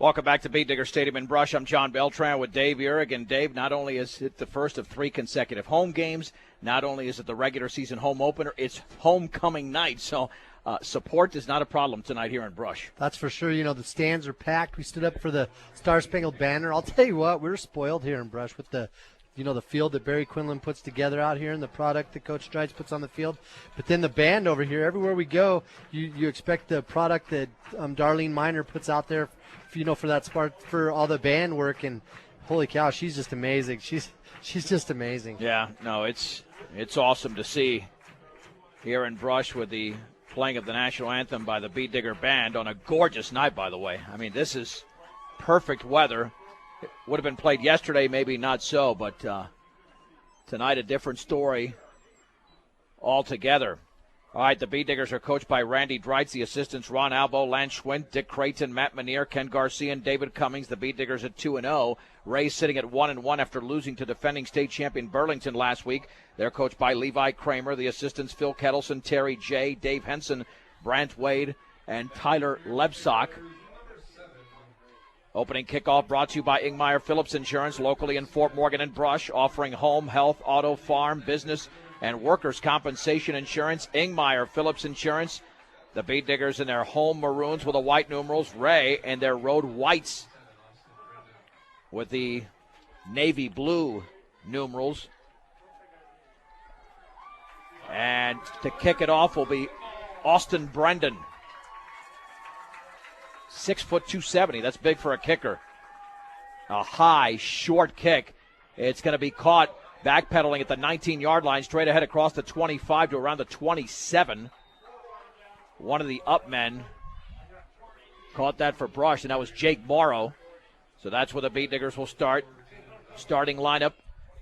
Welcome back to Beat Digger Stadium in Brush. I'm John Beltran with Dave Uhrig. And Dave, not only is it the first of 3 consecutive home games, not only is it the regular season home opener, it's homecoming night. So support is not a problem tonight here in Brush. That's for sure. You know, the stands are packed. We stood up for the Star Spangled Banner. I'll tell you what, we're spoiled here in Brush with the field that Barry Quinlan puts together out here and the product that Coach Strides puts on the field. But then the band over here, everywhere we go, you expect the product that Darlene Miner puts out there, for that spark, for all the band work. And holy cow, she's just amazing. She's just amazing. Yeah, no, it's awesome to see here in Brush with the playing of the national anthem by the Beat Digger Band on a gorgeous night, by the way. I mean, this is perfect weather. It would have been played yesterday, maybe not so, but tonight a different story altogether. All right, the Beat Diggers are coached by Randy Dreitz, the assistants Ron Albo, Lance Schwint, Dick Creighton, Matt Manier, Ken Garcia, and David Cummings. The Beat Diggers at 2-0. Ray sitting at 1-1 after losing to defending state champion Burlington last week. They're coached by Levi Kramer, the assistants Phil Kettleson, Terry J., Dave Henson, Brant Wade, and Tyler Lebsock. Opening kickoff brought to you by Ingmeyer Phillips Insurance, locally in Fort Morgan and Brush, offering home, health, auto, farm, business, and workers' compensation insurance. Ingmeyer Phillips Insurance. The Beat Diggers in their home maroons with the white numerals. Ray and their road whites with the navy blue numerals. And to kick it off will be Austin Brendan. 6 foot 270. That's big for a kicker. A high, short kick. It's going to be caught backpedaling at the 19-yard line, straight ahead across the 25 to around the 27. One of the up men caught that for Brush, and that was Jake Morrow. So that's where the Beat Diggers will start. Starting lineup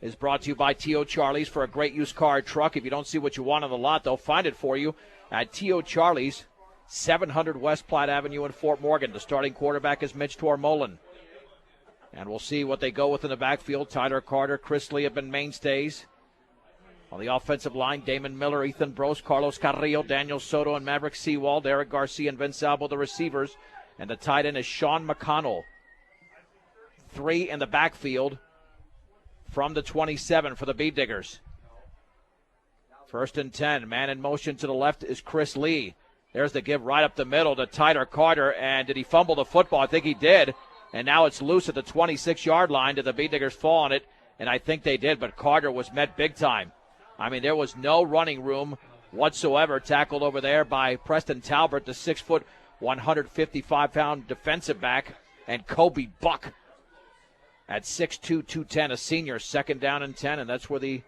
is brought to you by T.O. Charlie's for a great used car truck. If you don't see what you want on the lot, they'll find it for you at T.O. Charlie's, 700 West Platte Avenue in Fort Morgan. The starting quarterback is Mitch Tormolen. And we'll see what they go with in the backfield. Tyler Carter, Chris Lee have been mainstays. On the offensive line, Damon Miller, Ethan Brose, Carlos Carrillo, Daniel Soto, and Maverick Seawald. Eric Garcia and Vince Albo, the receivers. And the tight end is Sean McConnell. 3 in the backfield from the 27 for the Beat Diggers. 1st and 10. Man in motion to the left is Chris Lee. There's the give right up the middle to Tyler Carter. And did he fumble the football? I think he did. And now it's loose at the 26-yard line. Did the Beat Diggers fall on it? And I think they did, but Carter was met big time. I mean, there was no running room whatsoever. Tackled over there by Preston Talbert, the 6 foot, 155-pound defensive back, and Kobe Buck at 6'2", 210, a senior. 2nd down and 10, and that's where the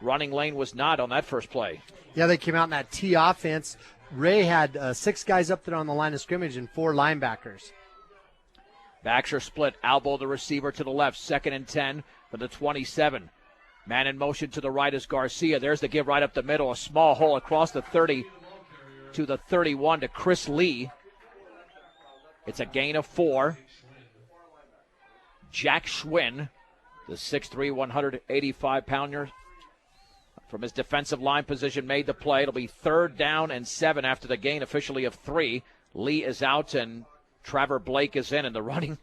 running lane was not on that first play. Yeah, they came out in that T offense. Ray had 6 guys up there on the line of scrimmage and 4 linebackers. Backs are split. Albo, the receiver, to the left. 2nd and 10 for the 27. Man in motion to the right is Garcia. There's the give right up the middle. A small hole across the 30 to the 31 to Chris Lee. It's a gain of 4. Jack Schwinn, the 6'3", 185-pounder, from his defensive line position, made the play. It'll be 3rd down and 7 after the gain officially of 3. Lee is out and Trevor Blake is in, and the running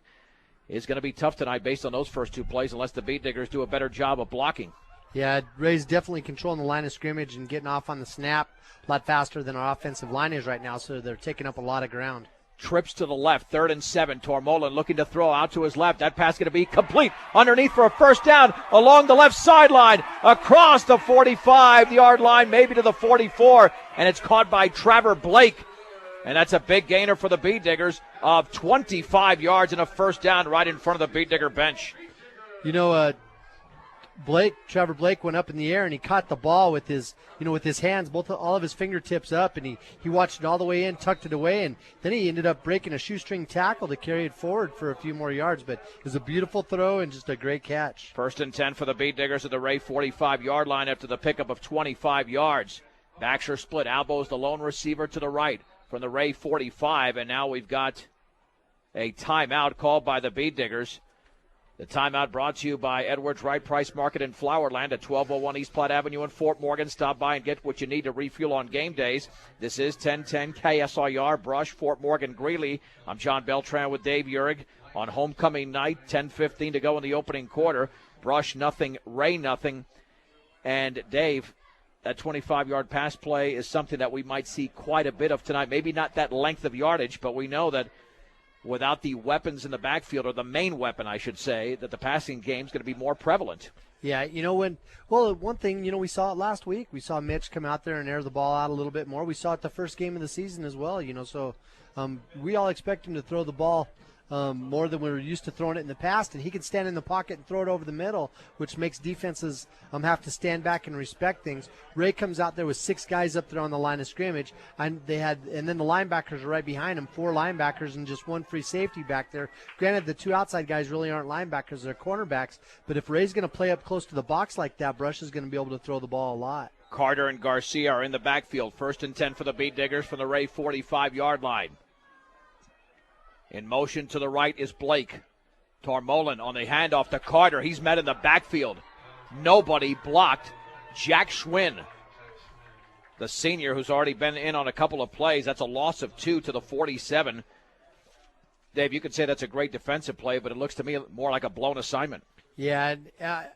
is going to be tough tonight based on those first 2 plays unless the Beat Diggers do a better job of blocking. Yeah, Ray's definitely controlling the line of scrimmage and getting off on the snap a lot faster than our offensive line is right now, so they're taking up a lot of ground. Trips to the left, 3rd and 7. Tormolen looking to throw out to his left. That pass going to be complete underneath for a 1st down along the left sideline, across the 45-yard line, maybe to the 44, and it's caught by Trevor Blake. And that's a big gainer for the Beat Diggers of 25 yards and a 1st down right in front of the Beat Digger bench. You know, Trevor Blake went up in the air and he caught the ball with his hands, all of his fingertips up, and he watched it all the way in, tucked it away, and then he ended up breaking a shoestring tackle to carry it forward for a few more yards. But it was a beautiful throw and just a great catch. 1st and 10 for the Beat Diggers at the Ray 45-yard line after the pickup of 25 yards. Backs are split. Albo's the lone receiver to the right from the Ray 45, and now we've got a timeout called by the Beat Diggers. The timeout brought to you by Edwards Wright Price Market in Flowerland at 1201 East Platte Avenue in Fort Morgan. Stop by and get what you need to refuel on game days. This is 1010 KSIR, Brush, Fort Morgan, Greeley. I'm John Beltran with Dave Urig on homecoming night. 10:15 to go in the opening quarter. Brush nothing, Wray nothing. And Dave, that 25-yard pass play is something that we might see quite a bit of tonight. Maybe not that length of yardage, but we know that without the weapons in the backfield, or the main weapon, I should say, that the passing game is going to be more prevalent. Yeah, one thing, we saw it last week. We saw Mitch come out there and air the ball out a little bit more. We saw it the first game of the season as well, so we all expect him to throw the ball more than we were used to throwing it in the past, and he can stand in the pocket and throw it over the middle, which makes defenses have to stand back and respect things. Wray comes out there with 6 guys up there on the line of scrimmage, and then the linebackers are right behind him, 4 linebackers and just 1 free safety back there. Granted, the 2 outside guys really aren't linebackers, they're cornerbacks, but if Ray's going to play up close to the box like that, Brush is going to be able to throw the ball a lot. Carter and Garcia are in the backfield. 1st and 10 for the Beat Diggers from the Wray 45-yard line. In motion to the right is Blake. Tormolen on the handoff to Carter. He's met in the backfield. Nobody blocked Jack Schwinn, the senior who's already been in on a couple of plays. That's a loss of 2 to the 47. Dave, you could say that's a great defensive play, but it looks to me more like a blown assignment. Yeah,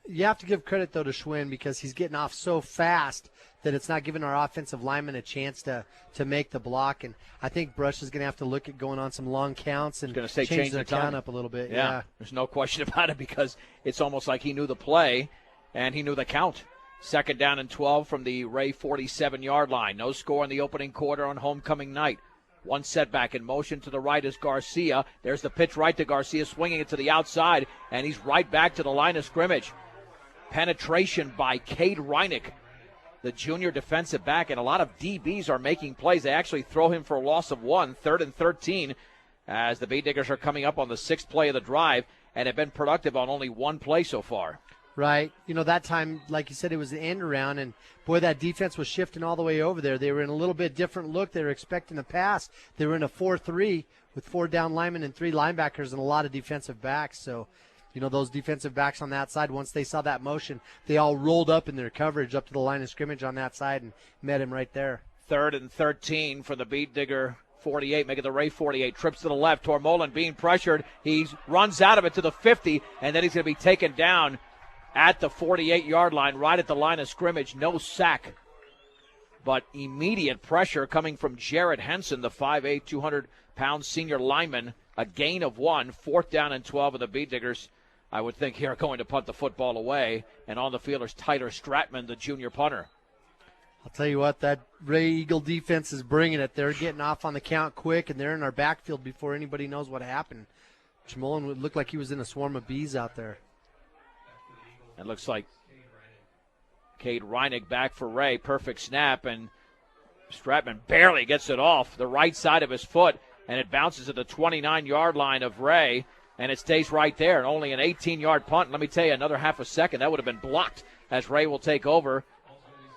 you have to give credit, though, to Schwinn because he's getting off so fast that it's not giving our offensive linemen a chance to make the block. And I think Brush is going to have to look at going on some long counts and change their count up a little bit. Yeah, there's no question about it because it's almost like he knew the play and he knew the count. 2nd down and 12 from the Wray 47-yard line. No score in the opening quarter on homecoming night. 1 setback. In motion to the right is Garcia. There's the pitch right to Garcia, swinging it to the outside, and he's right back to the line of scrimmage. Penetration by Cade Reinick, the junior defensive back, and a lot of DBs are making plays. They actually throw him for a loss of 1, 3rd and 13, as the Beat Diggers are coming up on the 6th play of the drive and have been productive on only 1 play so far. Right. That time, like you said, it was the end around, and boy, that defense was shifting all the way over there. They were in a little bit different look. They were expecting a pass. They were in a 4-3 with 4 down linemen and 3 linebackers and a lot of defensive backs. So, those defensive backs on that side, once they saw that motion, they all rolled up in their coverage up to the line of scrimmage on that side and met him right there. 3rd and 13 for the Beat Digger 48, making the Wray 48. Trips to the left. Tormolen being pressured. He runs out of it to the 50, and then he's going to be taken down at the 48-yard line, right at the line of scrimmage. No sack, but immediate pressure coming from Jared Henson, the 5'8", 200-pound senior lineman. A gain of 1, 4th down and 12 of the Beat Diggers. I would think here going to punt the football away, and on the field is Tyler Stratman, the junior punter. I'll tell you what, that Wray Eagle defense is bringing it. They're getting off on the count quick, and they're in our backfield before anybody knows what happened. Jamolin would look like he was in a swarm of bees out there. It looks like Cade Reinick back for Wray. Perfect snap, and Stratman barely gets it off the right side of his foot, and it bounces at the 29-yard line of Wray, and it stays right there. And only an 18-yard punt. Let me tell you, another half a second, that would have been blocked as Wray will take over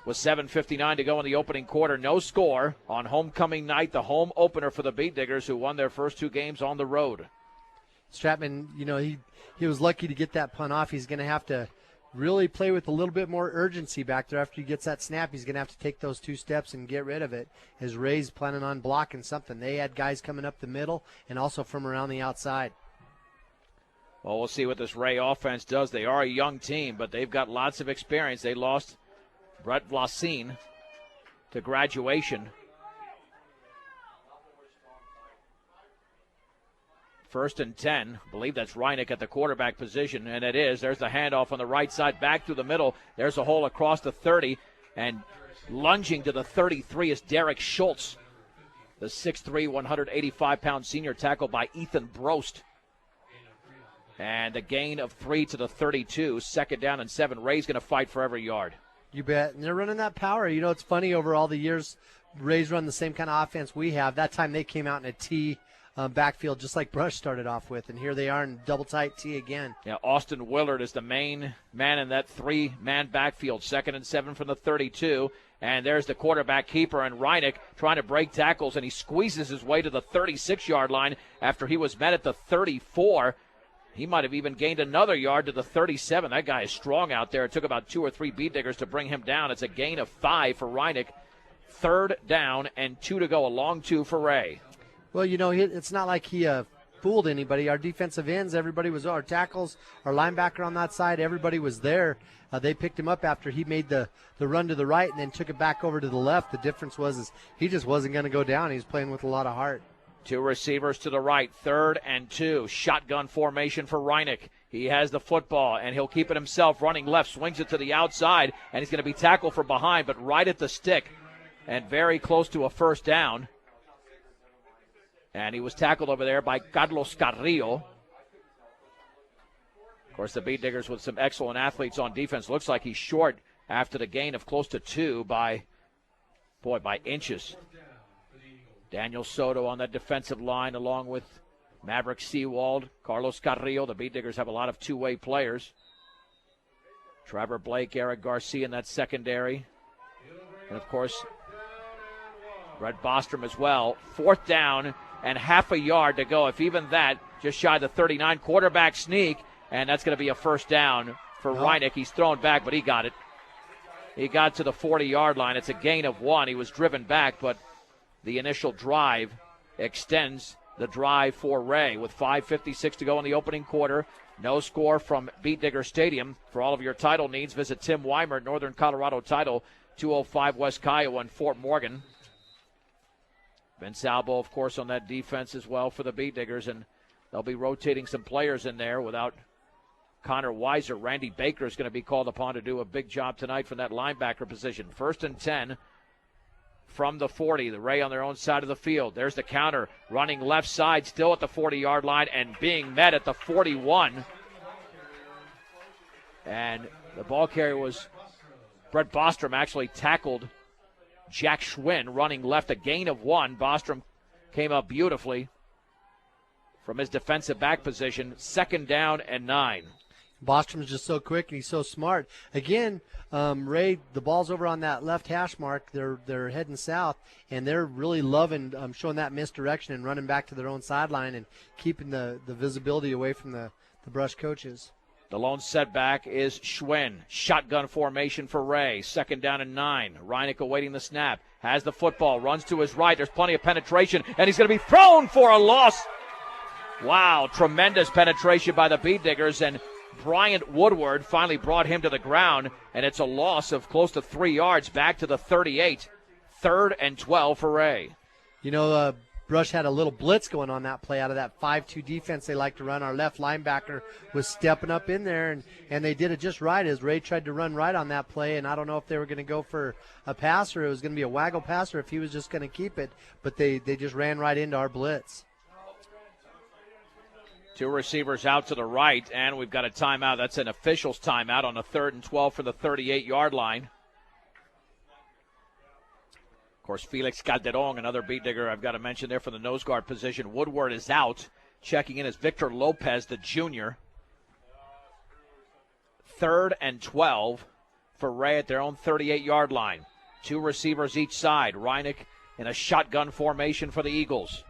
with 7:59 to go in the opening quarter. No score on homecoming night, the home opener for the Beat Diggers, who won their first 2 games on the road. Stratman, he was lucky to get that punt off. He's going to have to really play with a little bit more urgency back there after he gets that snap. He's going to have to take those 2 steps and get rid of it, as Ray's planning on blocking something. They had guys coming up the middle and also from around the outside. Well, we'll see what this Wray offense does. They are a young team, but they've got lots of experience. They lost Brett Vlasin to graduation. 1st and 10. I believe that's Reinick at the quarterback position, and it is. There's the handoff on the right side, back through the middle. There's a hole across the 30, and lunging to the 33 is Derek Schultz, the 6'3", 185-pound senior, tackled by Ethan Brost. And a gain of 3 to the 32. 2nd down and 7. Ray's going to fight for every yard. You bet. And they're running that power. It's funny, over all the years, Ray's run the same kind of offense we have. That time they came out in a T backfield just like Brush started off with, and here they are in double tight T again. Yeah, Austin Willard is the main man in that 3-man backfield. 2nd and 7 from the 32. And there's the quarterback keeper, and Reinick trying to break tackles, and he squeezes his way to the 36-yard line after he was met at the 34. He might have even gained another yard to the 37. That guy is strong out there. It took about 2 or 3 beat diggers to bring him down. It's a gain of 5 for Reineck. 3rd down and 2 to go. A long 2 for Wray. Well, it's not like he fooled anybody. Our defensive ends, everybody was, our tackles, our linebacker on that side, everybody was there. They picked him up after he made the run to the right and then took it back over to the left. The difference was he just wasn't going to go down. He was playing with a lot of heart. 2 receivers to the right, 3rd and 2. Shotgun formation for Reineck. He has the football, and he'll keep it himself, running left, swings it to the outside, and he's going to be tackled from behind, but right at the stick and very close to a 1st down. And he was tackled over there by Carlos Carrillo. Of course, the beat diggers with some excellent athletes on defense. Looks like he's short after the gain of close to 2 by inches. Daniel Soto on that defensive line along with Maverick Seawald, Carlos Carrillo. The beat diggers have a lot of two-way players. Trevor Blake, Eric Garcia in that secondary. And, of course, Brett Bostrom as well. 4th down and half a yard to go. If even that, just shy of the 39. Quarterback sneak, and that's going to be a 1st down for Reineck. He's thrown back, but he got it. He got to the 40-yard line. It's a gain of 1. He was driven back, but the initial drive extends the drive for Wray with 5:56 to go in the opening quarter. No score from Beat Digger Stadium. For all of your title needs, visit Tim Weimer at Northern Colorado Title, 205 West Kiowa in Fort Morgan. Vince Albo, of course, on that defense as well for the Beat Diggers, and they'll be rotating some players in there without Connor Weiser. Randy Baker is going to be called upon to do a big job tonight from that linebacker position. 1st and 10 from the 40. The Wray on their own side of the field. There's the counter, running left side, still at the 40-yard line and being met at the 41. And the ball carrier was Brett Bostrom, actually tackled Jack Schwinn running left, a gain of 1. Bostrom came up beautifully from his defensive back position. 2nd down and 9. Bostrom's just so quick and he's so smart. Again, Wray, the ball's over on that left hash mark. They're heading south, and they're really loving showing that misdirection and running back to their own sideline and keeping the visibility away from the Brush coaches. The lone setback is Schwinn. Shotgun formation for Wray. 2nd down and 9. Reineck awaiting the snap. Has the football. Runs to his right. There's plenty of penetration, and he's going to be thrown for a loss. Wow, tremendous penetration by the Beat Diggers, and Bryant Woodward finally brought him to the ground, and it's a loss of close to 3 yards back to the 38. 3rd and 12 for Wray. Brush had a little blitz going on that play out of that 5-2 defense they like to run. Our left linebacker was stepping up in there, and they did it just right as Wray tried to run right on that play, and I don't know if they were going to go for a pass or it was going to be a waggle pass or if he was just going to keep it, but they just ran right into our blitz. 2 receivers out to the right, and we've got a timeout. That's an official's timeout on the 3rd and 12 for the 38-yard line. Of course, Felix Calderon, another beat digger I've got to mention there for the nose guard position. Woodward is out. Checking in is Victor Lopez, the junior. 3rd and 12 for Wray at their own 38-yard line. 2 receivers each side. Reineck in a shotgun formation for the Eagles.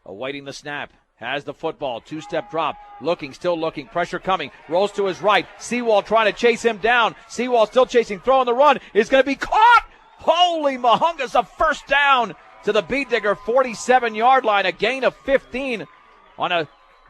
Awaiting the snap. Has the football. 2-step drop. Still looking. Pressure coming. Rolls to his right. Seawald trying to chase him down. Seawald still chasing. Throwing the run. Is going to be caught. Holy Mahungas, a 1st down to the Beat Digger 47-yard line. A gain of 15 on a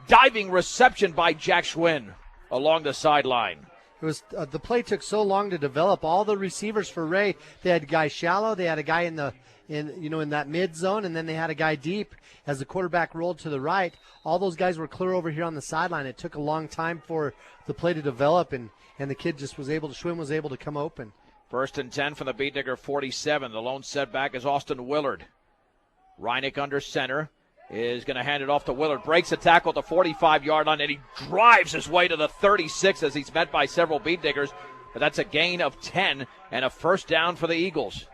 diving reception by Jack Schwinn along the sideline. It was the play took so long to develop. All the receivers for Wray, they had a guy shallow. They had a guy in that mid zone, and then they had a guy deep. As the quarterback rolled to the right, all those guys were clear over here on the sideline. It took a long time for the play to develop, and the kid just Schwinn was able to come open. 1st and 10 from the Beat Digger 47. The lone setback is Austin Willard. Reineck under center is going to hand it off to Willard. Breaks a tackle at the 45-yard line, and he drives his way to the 36 as he's met by several Beat Diggers. But that's a gain of 10 and a 1st down for the Eagles.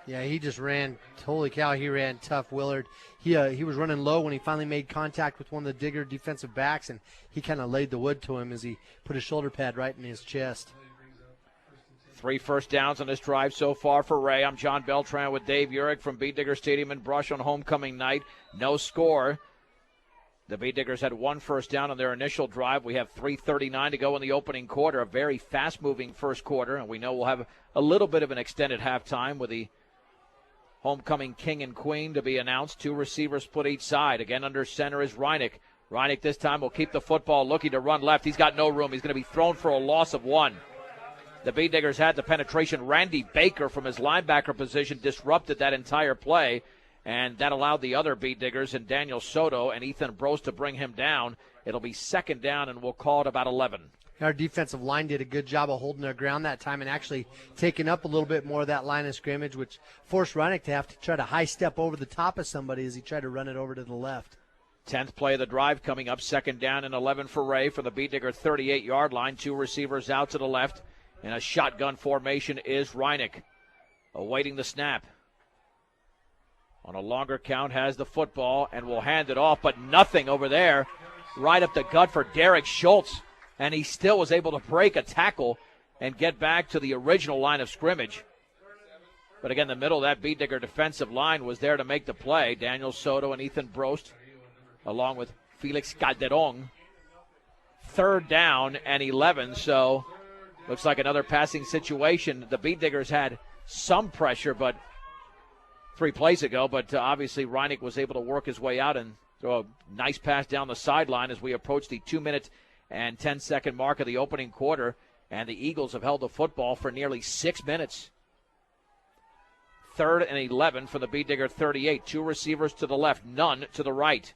Yeah, he just ran. Holy cow, he ran tough, Willard. He was running low when he finally made contact with one of the Digger defensive backs, and he kind of laid the wood to him as he put his shoulder pad right in his chest. 3 first downs on this drive so far for Wray. I'm John Beltran with Dave Urich from Beat Digger Stadium in Brush on homecoming night. No score. The Beet Diggers had 1 first down on their initial drive. We have 3:39 to go in the opening quarter, a very fast-moving first quarter, and we know we'll have a little bit of an extended halftime with the homecoming king and queen to be announced. 2 receivers split each side. Again, under center is Reineck. Reineck this time will keep the football, looking to run left. He's got no room. He's going to be thrown for a loss of 1. The Beet Diggers had the penetration. Randy Baker from his linebacker position disrupted that entire play, and that allowed the other Beet Diggers and Daniel Soto and Ethan Brose to bring him down. It'll be 2nd down, and we'll call it about 11. Our defensive line did a good job of holding their ground that time and actually taking up a little bit more of that line of scrimmage, which forced Reineck to have to try to high step over the top of somebody as he tried to run it over to the left. 10th play of the drive coming up, 2nd down and 11 for Wray from the Beet Digger 38-yard line. 2 receivers out to the left. In a shotgun formation is Reineck, awaiting the snap. On a longer count, has the football and will hand it off, but nothing over there. Right up the gut for Derek Schultz, and he still was able to break a tackle and get back to the original line of scrimmage. But again, the middle of that Beet Digger defensive line was there to make the play. Daniel Soto and Ethan Brost, along with Felix Calderon. 3rd down and 11, so looks like another passing situation. The Beet Diggers had some pressure, but 3 plays ago, but obviously Reineck was able to work his way out and throw a nice pass down the sideline as we approach the 2-minute and 10-second mark of the opening quarter, and the Eagles have held the football for nearly 6 minutes. 3rd and 11 for the Beet Digger 38. 2 receivers to the left, none to the right.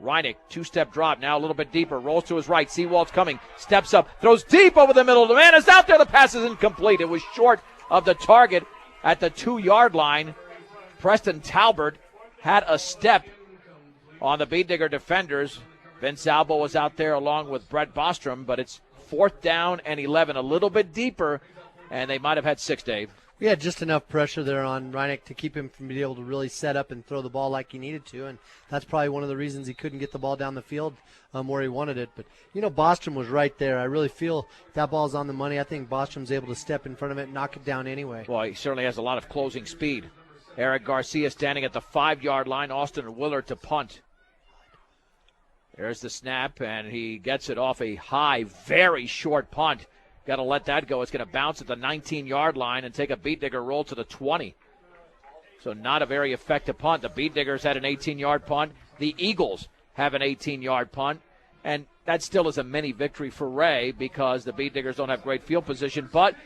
Reineck, 2-step drop, now a little bit deeper, rolls to his right. Seawald's coming, steps up, throws deep over the middle. The man is out there. The pass is incomplete. It was short of the target at the 2-yard line. Preston Talbert had a step on the Beet Digger defenders. Vince Albo was out there along with Brett Bostrom, but it's 4th down and 11, a little bit deeper, and they might have had 6, Dave. We had just enough pressure there on Reineck to keep him from being able to really set up and throw the ball like he needed to, and that's probably one of the reasons he couldn't get the ball down the field where he wanted it. But, Bostrom was right there. I really feel that ball's on the money. I think Bostrom's able to step in front of it and knock it down anyway. Well, he certainly has a lot of closing speed. Eric Garcia standing at the 5-yard line. Austin Willard to punt. There's the snap, and he gets it off a high, very short punt. Got to let that go. It's going to bounce at the 19-yard line and take a Beet Digger roll to the 20. So not a very effective punt. The Beet Diggers had an 18-yard punt. The Eagles have an 18-yard punt. And that still is a mini victory for Wray because the Beet Diggers don't have great field position. But,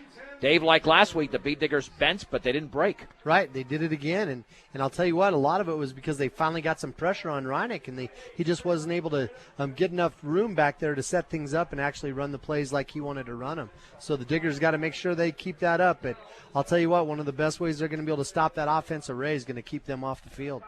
Dave, like last week, the Beet Diggers bent, but they didn't break. Right, they did it again. And I'll tell you what, a lot of it was because they finally got some pressure on Reineck, and he just wasn't able to get enough room back there to set things up and actually run the plays like he wanted to run them. So the Diggers got to make sure they keep that up. But I'll tell you what, one of the best ways they're going to be able to stop that offensive Wray is going to keep them off the field.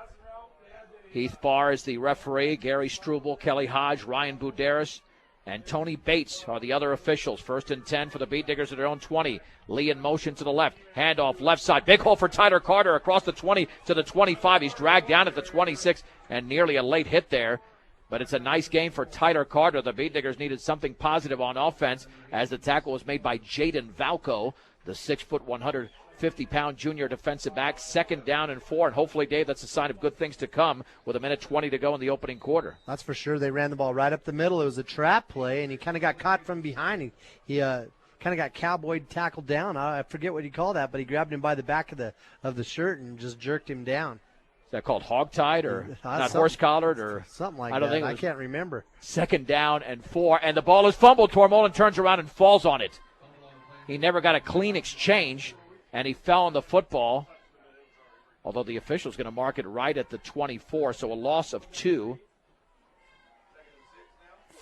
Heath Barr is the referee. Gary Struble, Kelly Hodge, Ryan Buderis, and Tony Bates are the other officials. 1st and 10 for the Beet Diggers at their own 20. Lee in motion to the left. Handoff left side. Big hole for Tyler Carter across the 20 to the 25. He's dragged down at the 26 and nearly a late hit there. But it's a nice game for Tyler Carter. The Beet Diggers needed something positive on offense as the tackle was made by Jaden Valco, the 6', 150-pound junior defensive back. 2nd down and 4. And hopefully, Dave, that's a sign of good things to come with 1:20 to go in the opening quarter. That's for sure. They ran the ball right up the middle. It was a trap play, and he kind of got caught from behind. He kind of got cowboyed, tackled down. I forget what you call that, but he grabbed him by the back of the shirt and just jerked him down. Is that called hog-tied or not horse-collared or something like I don't that? think I can't remember. 2nd down and 4, and the ball is fumbled. Tormolen turns around and falls on it. He never got a clean exchange, and he fell on the football, although the official's going to mark it right at the 24, so a loss of 2.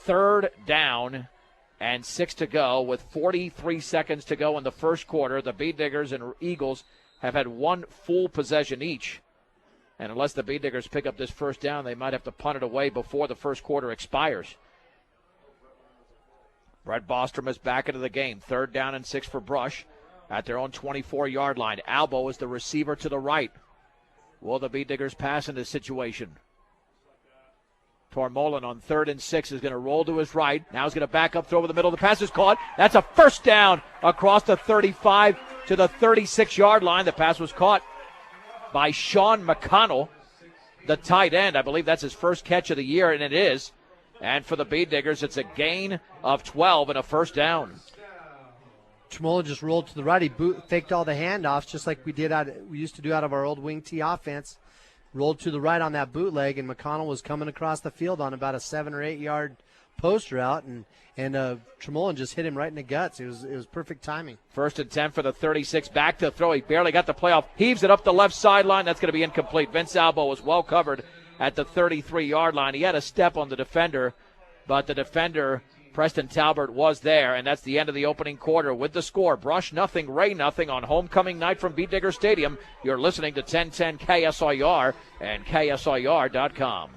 3rd down and 6 to go with 43 seconds to go in the first quarter. The Beet Diggers and Eagles have had 1 full possession each. And unless the Beet Diggers pick up this first down, they might have to punt it away before the first quarter expires. Brett Bostrom is back into the game. 3rd down and 6 for Brush at their own 24-yard line. Albo is the receiver to the right. Will the Beet Diggers pass in this situation? Tormolen on 3rd and 6 is going to roll to his right. Now he's going to back up, throw over the middle. The pass is caught. That's a first down across the 35 to the 36-yard line. The pass was caught by Sean McConnell, the tight end. I believe that's his first catch of the year, and it is. And for the Bead Diggers, it's a gain of 12 and a first down. Tremolo just rolled to the right. He faked all the handoffs, just like we used to do out of our old wing T offense. Rolled to the right on that bootleg, and McConnell was coming across the field on about a 7 or 8 yard post route, and Tremolin just hit him right in the guts. It was perfect timing. 1st and 10 for the 36. Back to throw. He barely got the playoff. Heaves it up the left sideline. That's going to be incomplete. Vince Albo was well covered at the 33-yard line. He had a step on the defender, but the defender, Preston Talbert, was there, and that's the end of the opening quarter with the score. Brush nothing, Wray nothing on homecoming night from Bead Digger Stadium. You're listening to 1010 KSIR and KSIR.com.